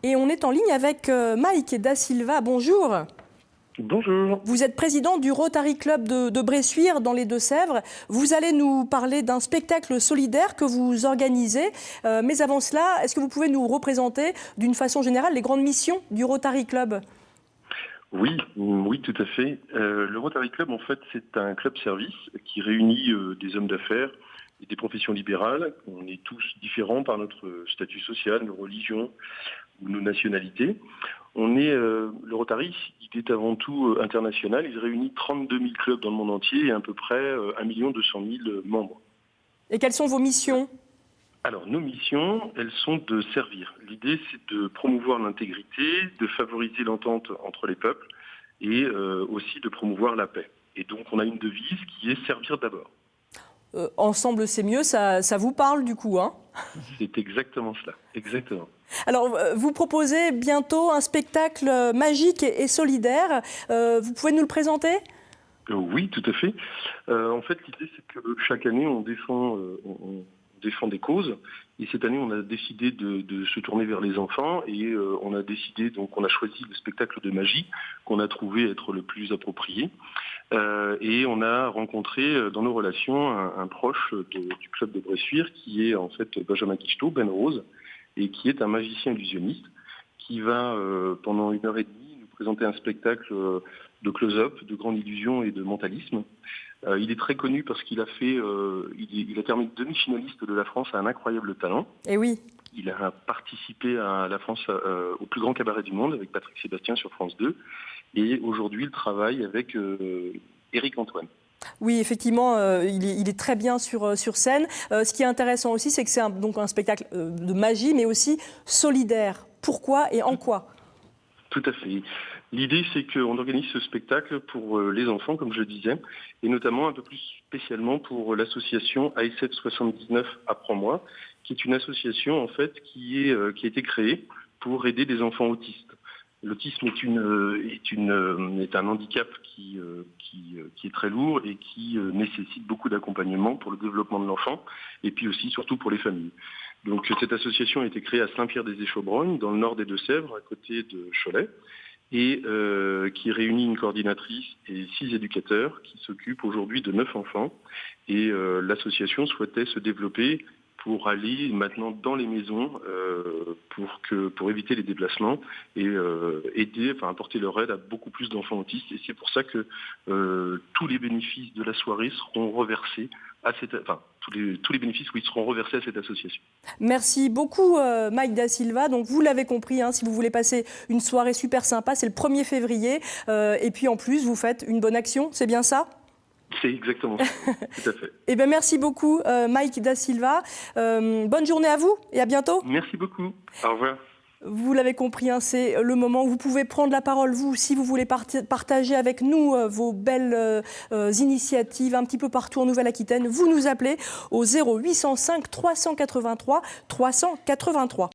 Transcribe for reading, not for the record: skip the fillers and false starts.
Et on est en ligne avec Mike Da Silva. Bonjour. Bonjour. Vous êtes président du Rotary Club de Bressuire dans les Deux-Sèvres. Vous allez nous parler d'un spectacle solidaire que vous organisez. Mais avant cela, est-ce que vous pouvez nous représenter d'une façon générale les grandes missions du Rotary Club ? Oui, tout à fait. Le Rotary Club, en fait, c'est un club service qui réunit des hommes d'affaires et des professions libérales. On est tous différents par notre statut social, nos religions ou nos nationalités. Le Rotary, il est avant tout international. Il réunit 32 000 clubs dans le monde entier et à peu près 1 200 000 membres. Et quelles sont vos missions ? Alors, nos missions, elles sont de servir. L'idée, c'est de promouvoir l'intégrité, de favoriser l'entente entre les peuples et aussi de promouvoir la paix. Et donc, on a une devise qui est « servir d'abord ». Ensemble, c'est mieux, ça vous parle du coup, hein ? C'est exactement cela, exactement. Alors, vous proposez bientôt un spectacle magique et solidaire. Vous pouvez nous le présenter ? Oui, tout à fait. En fait, l'idée, c'est que chaque année, on défend des causes. Et cette année, on a décidé de se tourner vers les enfants et on a choisi le spectacle de magie qu'on a trouvé être le plus approprié. Et on a rencontré dans nos relations un proche du club de Bressuire qui est en fait Benjamin Quichetot, Ben Rose, et qui est un magicien illusionniste qui va pendant 1h30 nous présenter un spectacle de close-up, de grande illusion et de mentalisme. Il est très connu parce qu'il a terminé demi-finaliste de la France à un incroyable talent. Eh oui. Il a participé à la France au plus grand cabaret du monde avec Patrick Sébastien sur France 2. Et aujourd'hui, il travaille avec Éric Antoine. Oui, effectivement, il est très bien sur scène. Ce qui est intéressant aussi, c'est que c'est un spectacle de magie, mais aussi solidaire. Pourquoi et en quoi ? Tout à fait. L'idée, c'est qu'on organise ce spectacle pour les enfants, comme je le disais, et notamment un peu plus spécialement pour l'association ASF 79 Apprends-moi, qui est une association en fait qui a été créée pour aider des enfants autistes. L'autisme est un handicap qui est très lourd et qui nécessite beaucoup d'accompagnement pour le développement de l'enfant et puis aussi surtout pour les familles. Donc cette association a été créée à Saint-Pierre-des-Échaubrognes, dans le nord des Deux-Sèvres, à côté de Cholet, et qui réunit une coordinatrice et 6 éducateurs qui s'occupent aujourd'hui de 9 enfants. Et l'association souhaitait se développer pour aller maintenant dans les maisons pour éviter les déplacements et apporter leur aide à beaucoup plus d'enfants autistes. Et c'est pour ça que tous les bénéfices de la soirée seront reversés à tous les bénéfices seront reversés à cette association. Merci beaucoup Mike Da Silva. Donc vous l'avez compris, si vous voulez passer une soirée super sympa, c'est le 1er février. Et puis en plus, vous faites une bonne action, c'est bien ça ? C'est exactement ça, tout à fait. Eh bien, merci beaucoup Mike Da Silva. Bonne journée à vous et à bientôt. Merci beaucoup. Au revoir. Vous l'avez compris, c'est le moment où vous pouvez prendre la parole, vous, si vous voulez partager avec nous vos belles initiatives un petit peu partout en Nouvelle-Aquitaine. Vous nous appelez au 0805 383 383.